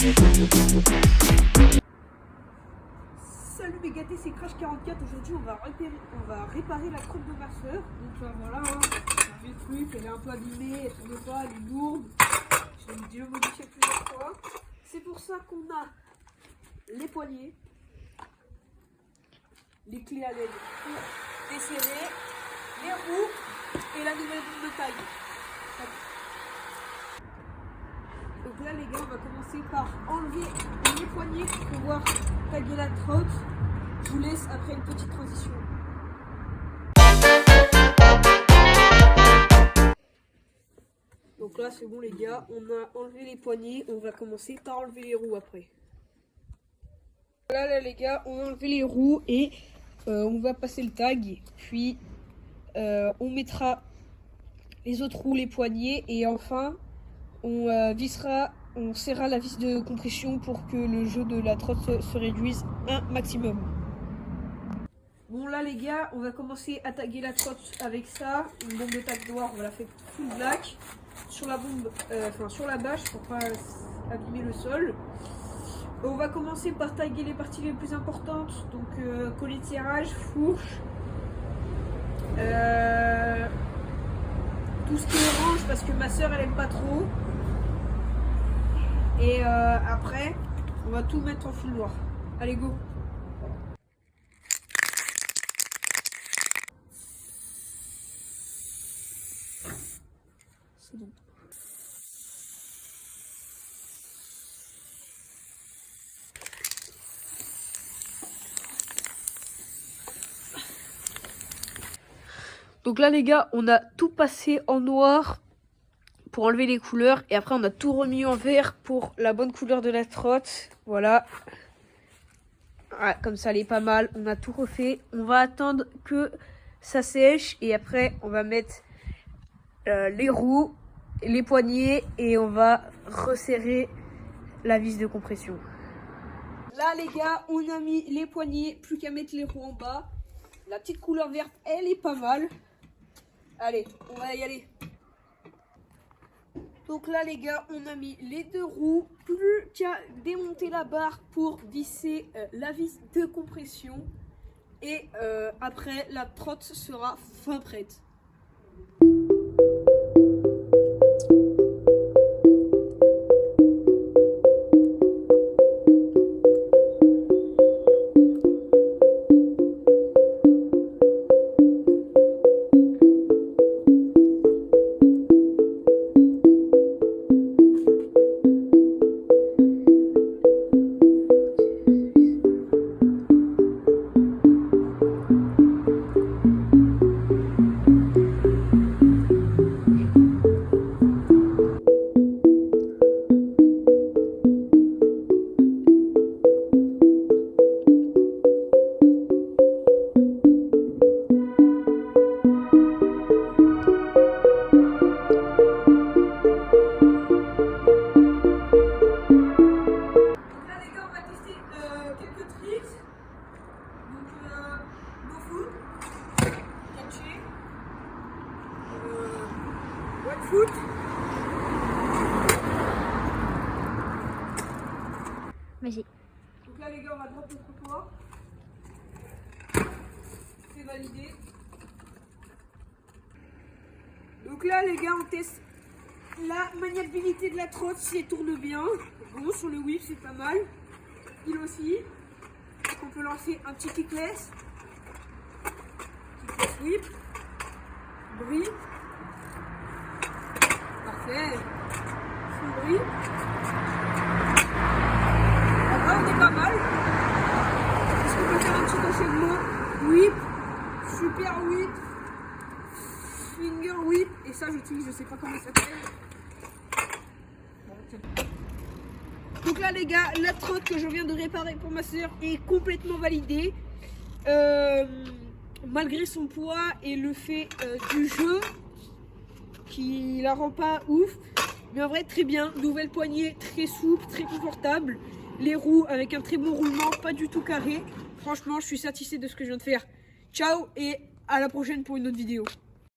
Salut mes gâtés, c'est Crash44. Aujourd'hui on va réparer la crotte de ma soeur. Donc voilà, hein, c'est un vieux truc, elle est un peu abîmée, elle tourne pas, elle est lourde. Je l'ai déjà modifié plusieurs fois. C'est pour ça qu'on a les poignées, les clés à l'aide pour desserrer, les roues et la nouvelle boule de taille. Donc là les gars, on va commencer par enlever les poignées pour pouvoir taguer la trotte. Je vous laisse après une petite transition. Donc là c'est bon les gars, on a enlevé les poignées, on va commencer par enlever les roues après. Là les gars, on a enlevé les roues et on va passer le tag, puis on mettra les autres roues, les poignées et enfin on serrera la vis de compression pour que le jeu de la trotte se réduise un maximum. Bon là les gars, on va commencer à taguer la trotte avec ça, une bombe de tag noire, on va la faire full black sur la bombe, sur la bâche pour pas abîmer le sol. On va commencer par taguer les parties les plus importantes, donc collet de serrage, fourche, tout ce qui est orange parce que ma soeur elle aime pas trop. Et après, on va tout mettre en full noir. Allez, go! C'est bon. Donc là, les gars, on a tout passé en noir pour enlever les couleurs et après on a tout remis en vert pour la bonne couleur de la trotte. Voilà, comme ça elle est pas mal. On a tout refait, on va attendre que ça sèche et après on va mettre les roues, les poignées et on va resserrer la vis de compression. Là les gars, on a mis les poignées, plus qu'à mettre les roues en bas. La petite couleur verte elle est pas mal. Allez, on va y aller. Donc là les gars, on a mis les deux roues, plus qu'à démonter la barre pour visser la vis de compression. Et après, la trotte sera fin prête. Foot. Vas-y. Donc là les gars, on va drop notre poids. C'est validé. Donc là les gars, on teste la maniabilité de la trotte si elle tourne bien. Bon, sur le whip c'est pas mal. Il aussi. On peut lancer un petit kickless. Kickless whip. Bris. Parfait. Full bris. En vrai, on est pas mal. Est-ce qu'on peut faire un petit enchaînement? Whip. Super whip. Finger whip. Et ça, j'utilise, je sais pas comment ça s'appelle. Donc là, les gars, la trotte que je viens de réparer pour ma soeur est complètement validée. Malgré son poids et le fait du jeu qui la rend pas ouf, mais en vrai très bien. Nouvelle poignée très souple, très confortable, les roues avec un très bon roulement, pas du tout carré. Franchement je suis satisfait de ce que je viens de faire. Ciao et à la prochaine pour une autre vidéo.